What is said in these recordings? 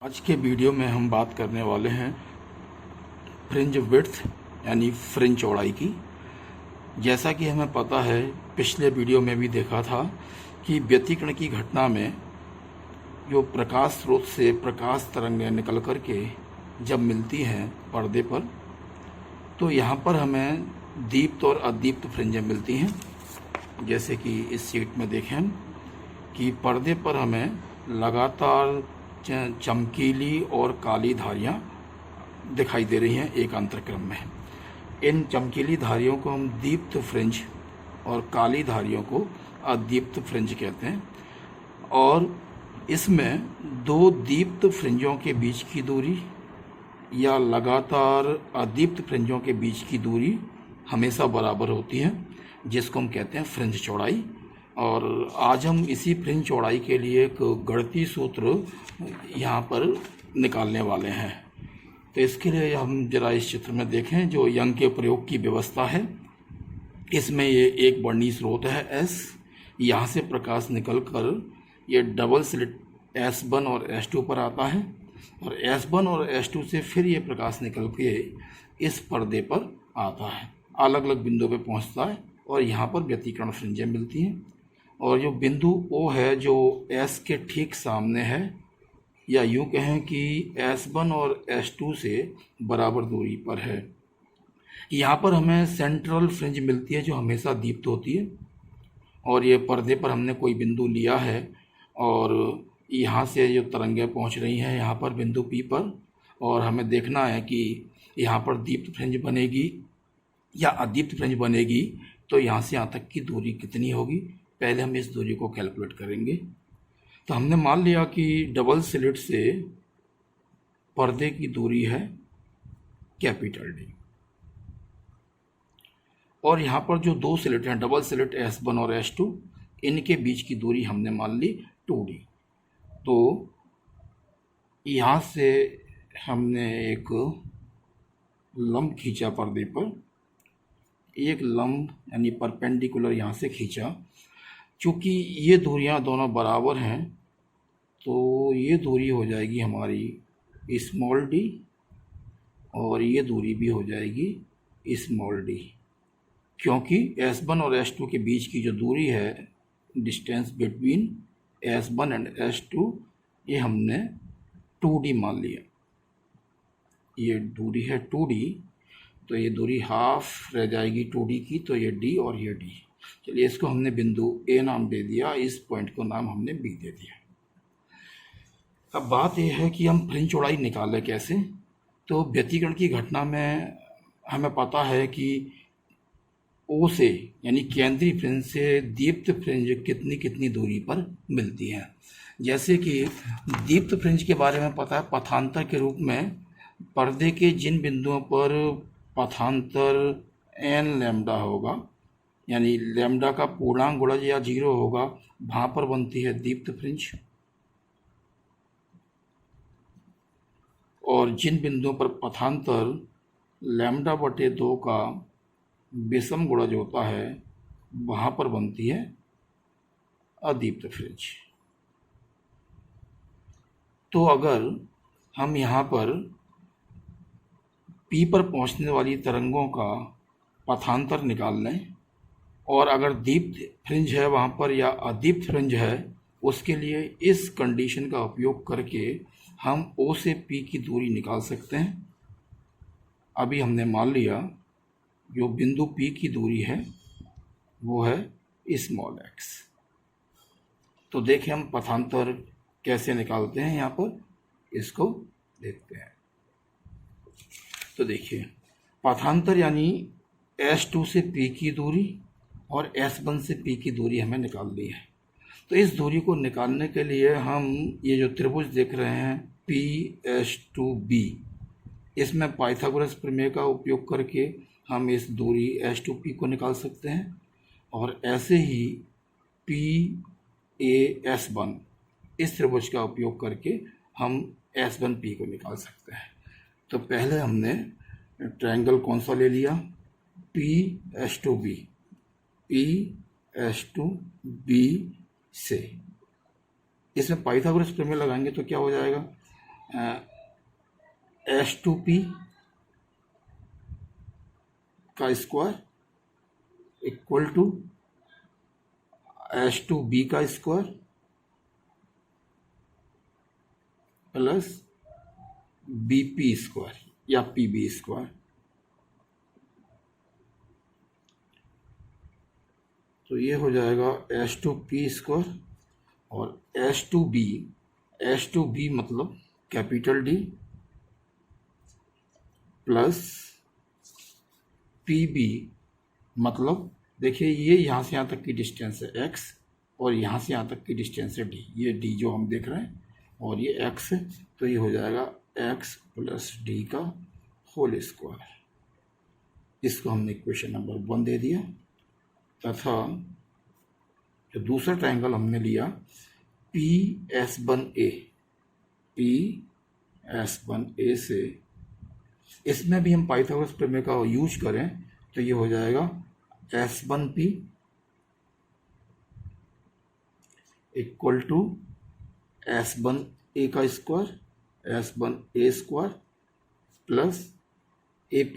आज के वीडियो में हम बात करने वाले हैं फ्रिंज विड्थ यानी फ्रिंज चौड़ाई की। जैसा कि हमें पता है, पिछले वीडियो में भी देखा था कि व्यतिकरण की घटना में जो प्रकाश स्रोत से प्रकाश तरंगें निकल कर के जब मिलती हैं पर्दे पर, तो यहाँ पर हमें दीप्त और अदीप्त फ्रिंजें मिलती हैं। जैसे कि इस शीट में देखें हम कि पर्दे पर हमें लगातार चमकीली और काली धारियाँ दिखाई दे रही हैं एक अंतरक्रम में। इन चमकीली धारियों को हम दीप्त फ्रिंज और काली धारियों को अदीप्त फ्रिंज कहते हैं। और इसमें दो दीप्त फ्रिंजों के बीच की दूरी या लगातार अदीप्त फ्रिंजों के बीच की दूरी हमेशा बराबर होती है, जिसको हम कहते हैं फ्रिंज चौड़ाई। और आज हम इसी फ्रिंज चौड़ाई के लिए एक गणितीय सूत्र यहाँ पर निकालने वाले हैं। तो इसके लिए हम जरा इस चित्र में देखें जो यंग के प्रयोग की व्यवस्था है। इसमें ये एक वर्णी स्रोत है S, यहाँ से प्रकाश निकलकर ये डबल स्लिट S1 और S2 पर आता है और S1 और S2 से फिर ये प्रकाश निकल के इस पर्दे पर आता है, अलग अलग बिंदु पे पहुँचता है और यहाँ पर व्यतिकरण फ्रिंजें मिलती हैं। और जो बिंदु O है जो S के ठीक सामने है, या यूँ कहें कि S1 और S2 से बराबर दूरी पर है, यहाँ पर हमें सेंट्रल फ्रिंज मिलती है जो हमेशा दीप्त होती है। और ये पर्दे पर हमने कोई बिंदु लिया है और यहाँ से जो तरंगें पहुँच रही हैं यहाँ पर बिंदु P पर, और हमें देखना है कि यहाँ पर दीप्त फ्रिंज बनेगी या अदीप्त फ्रिंज बनेगी, तो यहाँ से यहाँ तक की दूरी कितनी होगी। पहले हम इस दूरी को कैलकुलेट करेंगे। तो हमने मान लिया कि डबल स्लिट से पर्दे की दूरी है कैपिटल D, और यहाँ पर जो दो स्लिट हैं डबल स्लिट S1 और S2, इनके बीच की दूरी हमने मान ली 2D। तो यहाँ से हमने एक लंब खींचा पर्दे पर, एक लंब यानी परपेंडिकुलर यहाँ से खींचा। चूँकि ये दूरियाँ दोनों बराबर हैं तो ये दूरी हो जाएगी हमारी स्मॉल d और ये दूरी भी हो जाएगी स्मॉल d, क्योंकि S1 और S2 के बीच की जो दूरी है, distance between S1 and S2, ये हमने 2D मान लिया। ये दूरी है 2D, तो ये दूरी हाफ रह जाएगी 2D की, तो ये D और ये D। चलिए इसको हमने बिंदु A नाम दे दिया, इस पॉइंट को नाम हमने B दे दिया। अब बात यह है कि हम फ्रिंज चौड़ाई निकालें कैसे। तो व्यतिकरण की घटना में हमें पता है कि O से यानी केंद्रीय फ्रिंज से दीप्त फ्रिंज कितनी कितनी दूरी पर मिलती है। जैसे कि दीप्त फ्रिंज के बारे में पता है, पथांतर के रूप में पर्दे के जिन बिंदुओं पर पथांतर n लैम्डा होगा, यानी लैम्डा का पूर्णांक गुणज या 0 होगा, वहाँ पर बनती है दीप्त फ्रिंज। और जिन बिंदुओं पर पथांतर λ/2 का विषम गुणज होता है, वहाँ पर बनती है अदीप्त फ्रिंज। तो अगर हम यहाँ पर P पर पहुँचने वाली तरंगों का पथांतर निकाल लें, और अगर दीप्त फ्रिंज है वहाँ पर या अदीप्त फ्रिंज है, उसके लिए इस कंडीशन का उपयोग करके हम O से P की दूरी निकाल सकते हैं। अभी हमने मान लिया जो बिंदु P की दूरी है वो है स्मॉल x। तो देखें हम पथांतर कैसे निकालते हैं, यहाँ पर इसको देखते हैं। तो देखिए पथांतर यानी S2 से P की दूरी और S1 से P की दूरी हमें निकाल ली है। तो इस दूरी को निकालने के लिए हम ये जो त्रिभुज देख रहे हैं PS2B, इसमें पाइथागोरस प्रमेय का उपयोग करके हम इस दूरी S2P को निकाल सकते हैं। और ऐसे ही PAS1, इस त्रिभुज का उपयोग करके हम S1P को निकाल सकते हैं। तो पहले हमने ट्रायंगल कौन सा ले लिया, PS2B से। इसमें पाइथागोरस प्रमेय लगाएंगे तो क्या हो जाएगा, H2P का स्क्वायर इक्वल टू H2B का स्क्वायर प्लस BP स्क्वायर या PB स्क्वायर। तो ये हो जाएगा H2P स्क्वायर और H2B मतलब कैपिटल D प्लस PB मतलब देखिए ये यहाँ से यहाँ तक की डिस्टेंस है x और यहाँ से यहाँ तक की डिस्टेंस है d, ये d जो हम देख रहे हैं और ये x है, तो ये हो जाएगा x प्लस d का होल स्क्वायर। इसको हमने इक्वेशन नंबर 1 दे दिया तथा जो दूसरा ट्रायंगल हमने लिया PS1A से, इसमें भी हम पाइथागोरस प्रमेय का यूज करें तो ये हो जाएगा S1P इक्वल टू S1A का square S1A square plus AP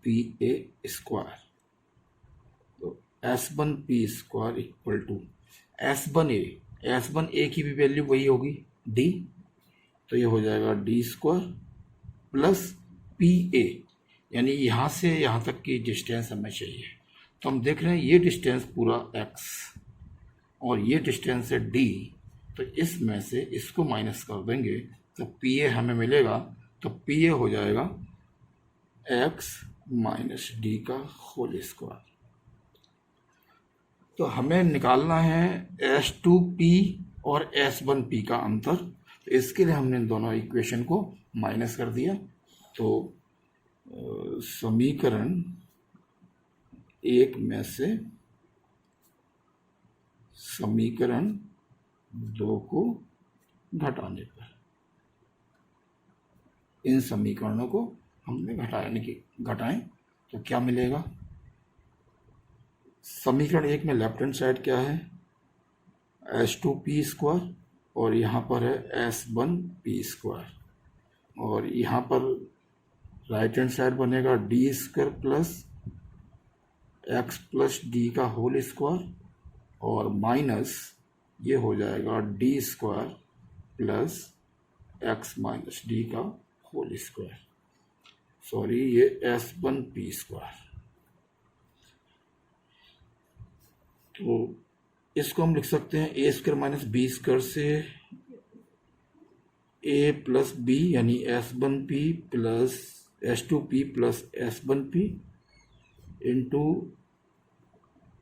PA square. तो S1P square equal to S1A की भी वैल्यू वही होगी D, तो ये हो जाएगा D स्क्वायर प्लस PA, यानी यहाँ से यहाँ तक की डिस्टेंस हमें चाहिए। तो हम देख रहे हैं ये डिस्टेंस पूरा x और ये डिस्टेंस है d, तो इसमें से इसको माइनस कर देंगे तो PA हमें मिलेगा। तो PA हो जाएगा x माइनस d का होल स्क्वायर। तो हमें निकालना है H2P और S1P का अंतर, तो इसके लिए हमने दोनों इक्वेशन को माइनस कर दिया। तो समीकरण 1 में से समीकरण 2 को घटाने पर इन समीकरणों को हमने घटाएं तो क्या मिलेगा। समीकरण 1 में लेफ्ट हैंड साइड क्या है H2P स्क्वायर और यहाँ पर है S1P स्क्वायर और यहाँ पर राइट हैंड साइड बनेगा d square plus x plus D का होल स्क्वायर और माइनस ये हो जाएगा d square plus x minus D का होल स्क्वायर, सॉरी ये S1P स्क्वायर। तो इसको हम लिख सकते हैं a square minus b square से a प्लस b यानी S1P plus H2P plus S1P into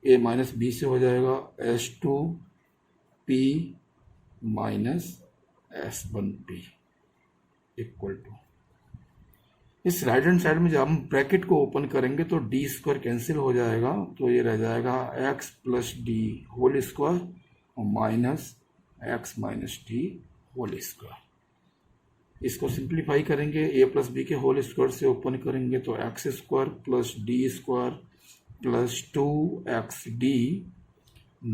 a minus b से हो जाएगा H2P minus S1P equal to, इस राइट हैंड साइड में जब हम ब्रैकेट को ओपन करेंगे तो d स्क्वायर कैंसिल हो जाएगा, तो ये रह जाएगा x plus D whole square और minus x minus D whole square. इसको सिंप्लीफाई करेंगे a प्लस बी के होल स्क्वायर से ओपन करेंगे तो x square plus D square plus 2xd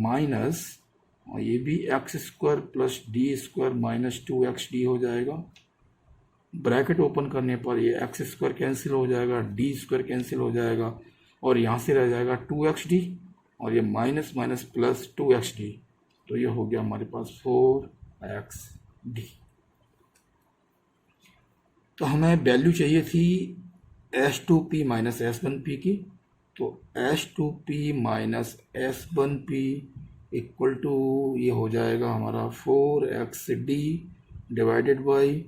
minus और ये भी x square plus D square minus 2xd हो जाएगा। ब्रैकेट ओपन करने पर ये x स्क्वायर कैंसिल हो जाएगा, डी स्क्वायर कैंसिल हो जाएगा और यहाँ से रह जाएगा 2xd और ये माइनस माइनस प्लस 2xd, तो ये हो गया हमारे पास 4xd। तो हमें वैल्यू चाहिए थी H2P माइनस S1P की, तो H2P minus S1P equal to ये हो जाएगा हमारा 4xd डिवाइडेड बाई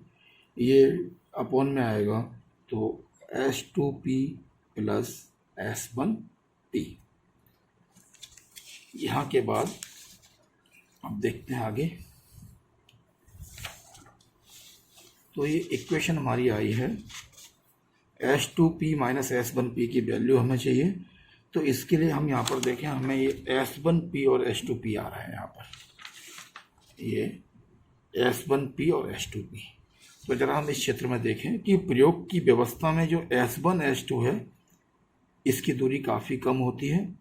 ये अपॉन में आएगा तो H2P प्लस S1P। यहाँ के बाद अब देखते हैं आगे। तो ये इक्वेशन हमारी आई है H2P माइनस S1P की वैल्यू हमें चाहिए, तो इसके लिए हम यहाँ पर देखें हमें ये S1P और H2P आ रहा है, यहाँ पर ये S1P और H2P। तो जरा हम इस क्षेत्र में देखें कि प्रयोग की व्यवस्था में जो S1 S2 है इसकी दूरी काफ़ी कम होती है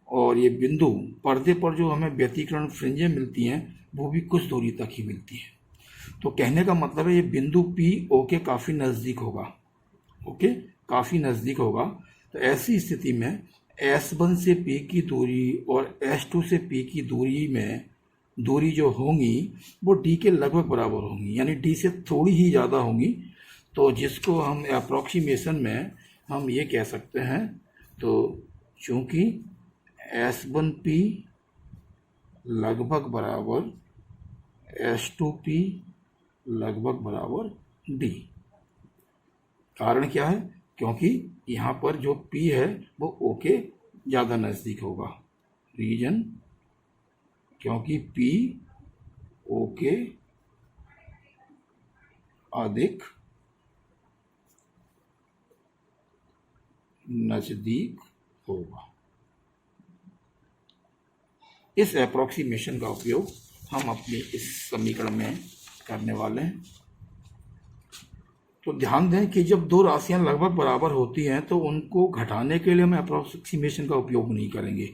और ये बिंदु पर्दे पर जो हमें व्यतिकरण फ्रिंजें मिलती हैं वो भी कुछ दूरी तक ही मिलती है। तो कहने का मतलब है ये बिंदु P O के काफ़ी नज़दीक होगा, ओके, काफ़ी नज़दीक होगा। तो ऐसी स्थिति में S1 से P की दूरी और S2 से P की दूरी में दूरी जो होंगी वो D के लगभग बराबर होंगी, यानी D से थोड़ी ही ज़्यादा होंगी। तो जिसको हम अप्रॉक्सीमेशन में हम ये कह सकते हैं, तो चूँकि S1P लगभग बराबर S2P लगभग बराबर D। कारण क्या है? क्योंकि यहाँ पर जो P है वो O के ज़्यादा नज़दीक होगा। रीजन, क्योंकि P O के अधिक नज़दीक होगा। इस अप्रॉक्सीमेशन का उपयोग हम अपने इस समीकरण में करने वाले हैं। तो ध्यान दें कि जब दो राशियां लगभग बराबर होती हैं तो उनको घटाने के लिए हम अप्रॉक्सीमेशन का उपयोग नहीं करेंगे।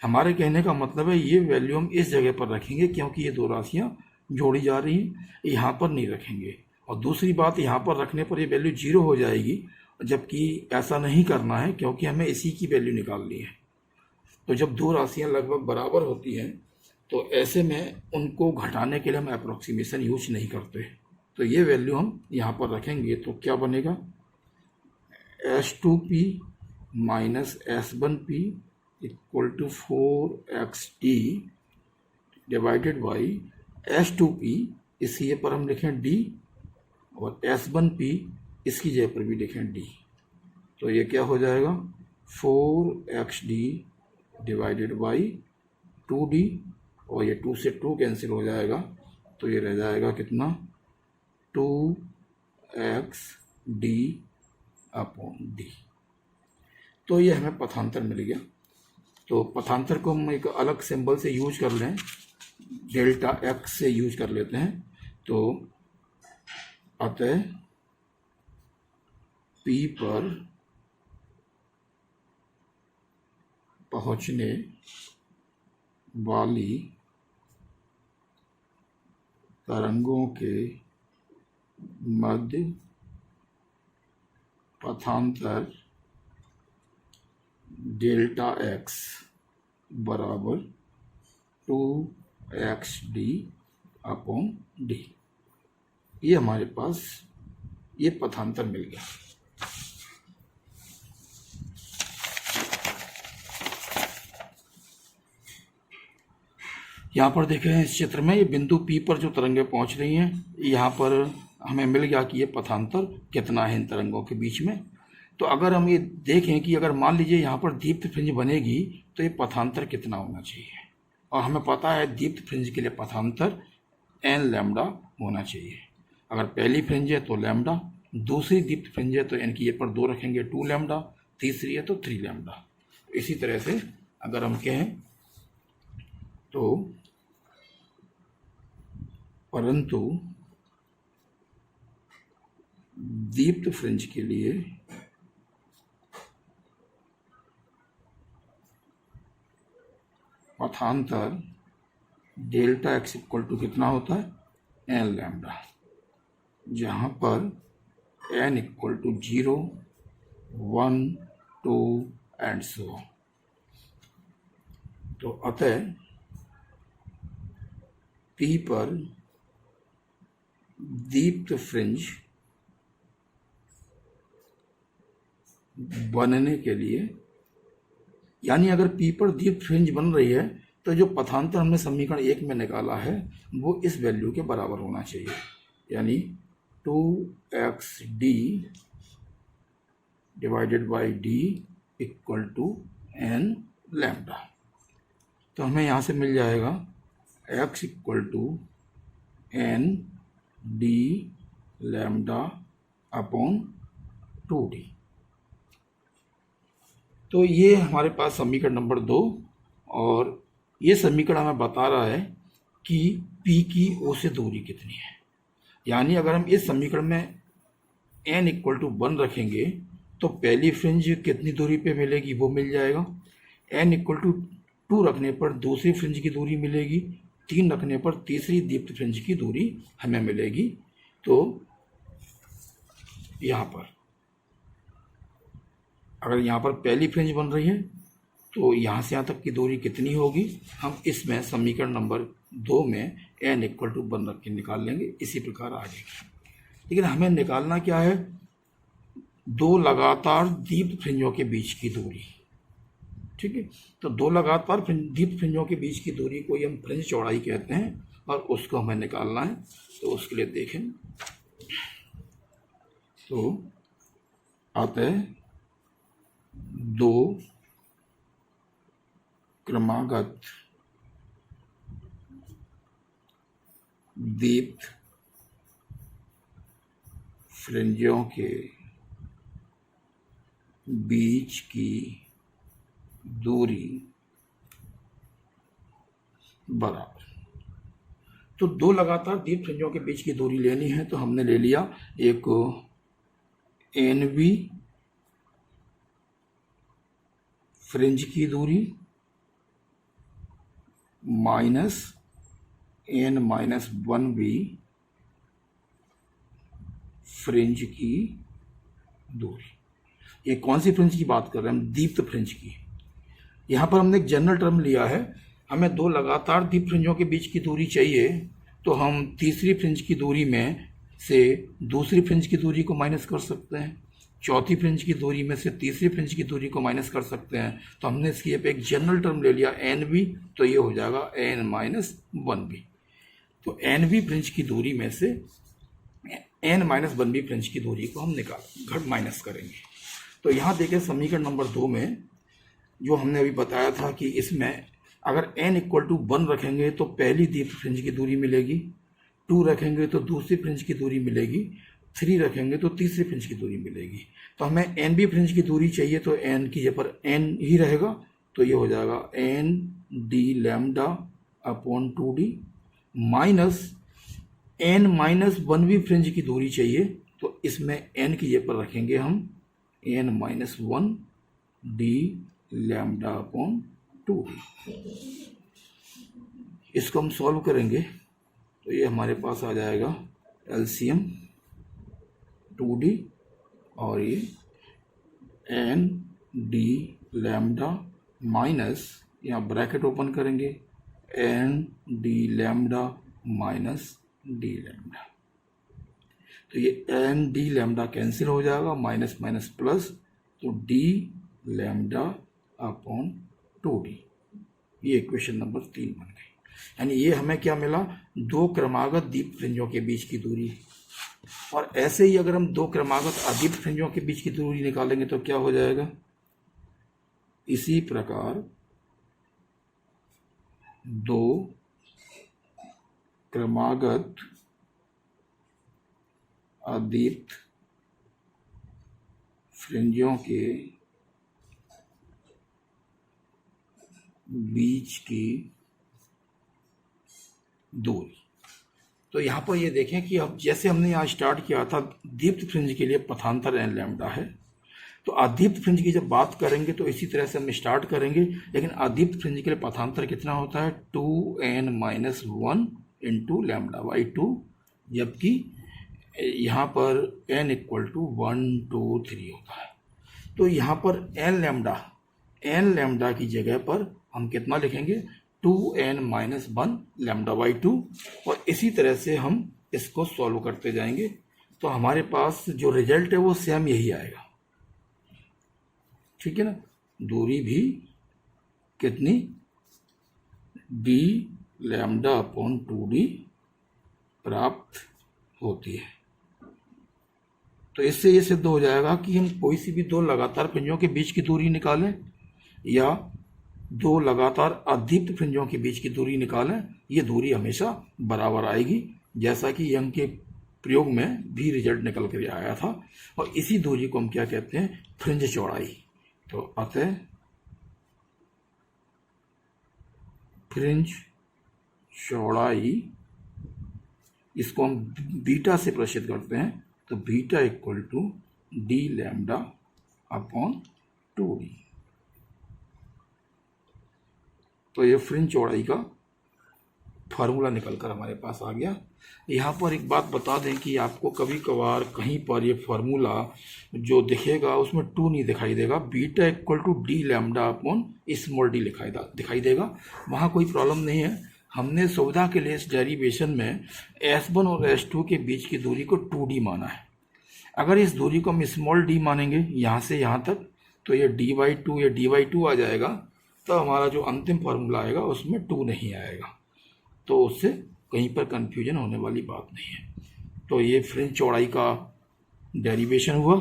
हमारे कहने का मतलब है ये वैल्यू हम इस जगह पर रखेंगे क्योंकि ये दो राशियां जोड़ी जा रही हैं, यहाँ पर नहीं रखेंगे। और दूसरी बात, यहाँ पर रखने पर ये वैल्यू 0 हो जाएगी, जबकि ऐसा नहीं करना है क्योंकि हमें इसी की वैल्यू निकालनी है। तो जब दो राशियां लगभग बराबर होती हैं तो ऐसे में उनको घटाने के लिए हम अप्रॉक्सीमेशन यूज नहीं करते। तो ये वैल्यू हम यहाँ पर रखेंगे, तो क्या बनेगा? S2P minus S1P equal to 4XD divided by S2P, इसी पर हम लिखें D, और S1P इसकी जगह पर भी लिखें D। तो ये क्या हो जाएगा? 4XD डिवाइडेड बाई 2D, और ये 2 से 2 कैंसिल हो जाएगा, तो ये रह जाएगा कितना? 2XD upon D। तो ये हमें पथांतर मिल गया। तो पथांतर को हम एक अलग सिंबल से यूज कर लें, डेल्टा X से यूज कर लेते हैं। तो अतः P पर पहुंचने वाली तरंगों के मध्य पथांतर डेल्टा X बराबर 2XD अपॉन D। ये हमारे पास ये पथांतर मिल गया। यहाँ पर देखें इस चित्र में ये बिंदु P पर जो तरंगें पहुँच रही हैं, यहाँ पर हमें मिल गया कि ये पथांतर कितना है इन तरंगों के बीच में। तो अगर हम ये देखें कि अगर मान लीजिए यहाँ पर दीप्त फ्रिंज बनेगी तो ये पथांतर कितना होना चाहिए, और हमें पता है दीप्त फ्रिंज के लिए पथांतर n लैम्डा होना चाहिए। अगर पहली फ्रिंज है तो लैम्डा, दूसरी दीप्त फ्रिंज है तो n की ये पर 2 रखेंगे 2 लैम्डा, तीसरी है तो 3 लैम्डा। इसी तरह से अगर हम कहें तो परंतु दीप्त फ्रिंज के लिए पथांतर डेल्टा X इक्वल टू कितना होता है? n लैम्डा, जहाँ पर n equal to 0, 1, 2 and so. तो अतः P पर दीप्त फ्रिंज बनने के लिए, यानी अगर P पर दीप्त फ्रिंज बन रही है तो जो पथांतर हमने समीकरण 1 में निकाला है वो इस वैल्यू के बराबर होना चाहिए, यानी 2XD divided by D equal to n lambda. तो हमें यहाँ से मिल जाएगा X equal to n D lambda upon 2D। तो ये हमारे पास समीकरण नंबर 2, और ये समीकरण हमें बता रहा है कि P की O से दूरी कितनी है। यानी अगर हम इस समीकरण में n इक्वल टू 1 रखेंगे तो पहली फ्रिंज कितनी दूरी पे मिलेगी वो मिल जाएगा। n इक्वल टू 2 रखने पर दूसरी फ्रिंज की दूरी मिलेगी, 3 रखने पर तीसरी दीप्त फ्रिंज की दूरी हमें मिलेगी। तो यहाँ पर अगर यहाँ पर पहली फ्रिंज बन रही है तो यहाँ से यहाँ तक की दूरी कितनी होगी, हम इसमें समीकरण नंबर 2 में n इक्वल टू 1 रख के निकाल लेंगे। इसी प्रकार आगे, लेकिन हमें निकालना क्या है, 2 लगातार दीप्त फ्रिंजों के बीच की दूरी। ठीक है, तो 2 लगातार दीप्त फ्रिंजों के बीच की दूरी को हम फ्रिंज चौड़ाई कहते हैं और उसको हमें निकालना है। तो उसके लिए देखें तो अतः 2 क्रमागत दीप्त फ्रिंजों के बीच की दूरी बराबर। तो 2 लगातार दीप्त फ्रिंजों के बीच की दूरी लेनी है तो हमने ले लिया एक NV फ्रिंज की दूरी माइनस N-1B फ्रिंज की दूरी। ये कौन सी फ्रिंज की बात कर रहे हैं हम, दीप्त फ्रिंज की। यहाँ पर हमने एक जनरल टर्म लिया है, हमें 2 लगातार दीप्त फ्रिंजों के बीच की दूरी चाहिए तो हम तीसरी फ्रिंज की दूरी में से दूसरी फ्रिंज की दूरी को माइनस कर सकते हैं, चौथी फ्रिंज की दूरी में से तीसरी फ्रिंज की दूरी को माइनस कर सकते हैं। तो हमने इसकी पे एक जनरल टर्म ले लिया NB, तो ये हो जाएगा N-1B। तो NB फ्रिंज की दूरी में से N-1B फ्रिंज की दूरी को हम घट माइनस करेंगे। तो यहाँ देखें समीकरण नंबर 2 में जो हमने अभी बताया था कि इसमें अगर n इक्वल टू 1 रखेंगे तो पहली दीप्त फ्रिंज की दूरी मिलेगी, 2 रखेंगे तो दूसरी फ्रिंज की दूरी मिलेगी, 3 रखेंगे तो तीसरी फ्रिंज की दूरी मिलेगी। तो हमें NB फ्रिंज की दूरी चाहिए तो n की जगह पर n ही रहेगा, तो ये हो जाएगा ND lambda upon 2D minus N-1B fringe की दूरी चाहिए तो इसमें n की जगह पर रखेंगे हम N-1D लैम्डा अपॉन 2D। इसको हम सॉल्व करेंगे तो ये हमारे पास आ जाएगा LCM 2D और ये ND लैम्डा माइनस, यहाँ ब्रैकेट ओपन करेंगे, ND lambda minus D lambda. तो ये ND लैम्डा कैंसिल हो जाएगा, माइनस माइनस प्लस, तो D लैम्डा अपॉन 2D। ये इक्वेशन नंबर 3 बन गई। यानी ये हमें क्या मिला, 2 क्रमागत दीप्त फ्रिंजों के बीच की दूरी। और ऐसे ही अगर हम 2 क्रमागत अदीप्त फ्रिंजों के बीच की दूरी निकालेंगे तो क्या हो जाएगा, इसी प्रकार 2 क्रमागत अदीप्त फ्रिंजों के बीच की दूरी। तो यहाँ पर ये देखें कि अब जैसे हमने यहाँ स्टार्ट किया था दीप्त फ्रिंज के लिए पथांतर n लैम्डा है, तो अदीप्त फ्रिंज की जब बात करेंगे तो इसी तरह से हम स्टार्ट करेंगे, लेकिन अदीप्त फ्रिंज के लिए पथांतर कितना होता है 2n-1 इंटू लैम्डा बाई 2, जबकि यहाँ पर n इक्वल टू 1, 2, 3 होता है। तो यहाँ पर n लैम्डा की जगह पर हम कितना लिखेंगे 2n-1 लैम्डा बाई 2, और इसी तरह से हम इसको सॉल्व करते जाएंगे तो हमारे पास जो रिजल्ट है वो सेम यही आएगा। ठीक है ना, दूरी भी कितनी d लैम्डा अपॉन 2D प्राप्त होती है। तो इससे ये सिद्ध हो जाएगा कि हम कोई सी भी 2 लगातार फ्रिंजों के बीच की दूरी निकालें या 2 लगातार अदीप्त फ्रिंजों के बीच की दूरी निकालें, ये दूरी हमेशा बराबर आएगी, जैसा कि यंग के प्रयोग में भी रिजल्ट निकल कर आया था। और इसी दूरी को हम क्या कहते हैं, फ्रिंज चौड़ाई। तो अतः फ्रिंज चौड़ाई, इसको हम बीटा से प्रदर्शित करते हैं, तो beta equal to d lambda upon 2D। तो ये फ्रिंज चौड़ाई का फार्मूला निकल कर हमारे पास आ गया। यहाँ पर एक बात बता दें कि आपको कभी कभार कहीं पर ये फार्मूला जो दिखेगा उसमें 2 नहीं दिखाई देगा, beta equal to d lambda upon small d दिखाई देगा। वहाँ कोई प्रॉब्लम नहीं है। हमने सुविधा के लिए इस डेरिवेशन में S1 और S2 के बीच की दूरी को 2D माना है। अगर इस दूरी को हम स्मॉल डी मानेंगे यहाँ से यहाँ तक, तो ये d/2 या d/2 आ जाएगा। तो हमारा जो अंतिम फार्मूला आएगा उसमें 2 नहीं आएगा, तो उससे कहीं पर कंफ्यूजन होने वाली बात नहीं है। तो ये फ्रिंज चौड़ाई का डेरिवेशन हुआ,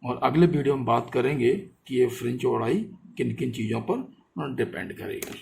और अगले वीडियो में बात करेंगे कि ये फ्रिंज चौड़ाई किन किन चीज़ों पर डिपेंड करेगी।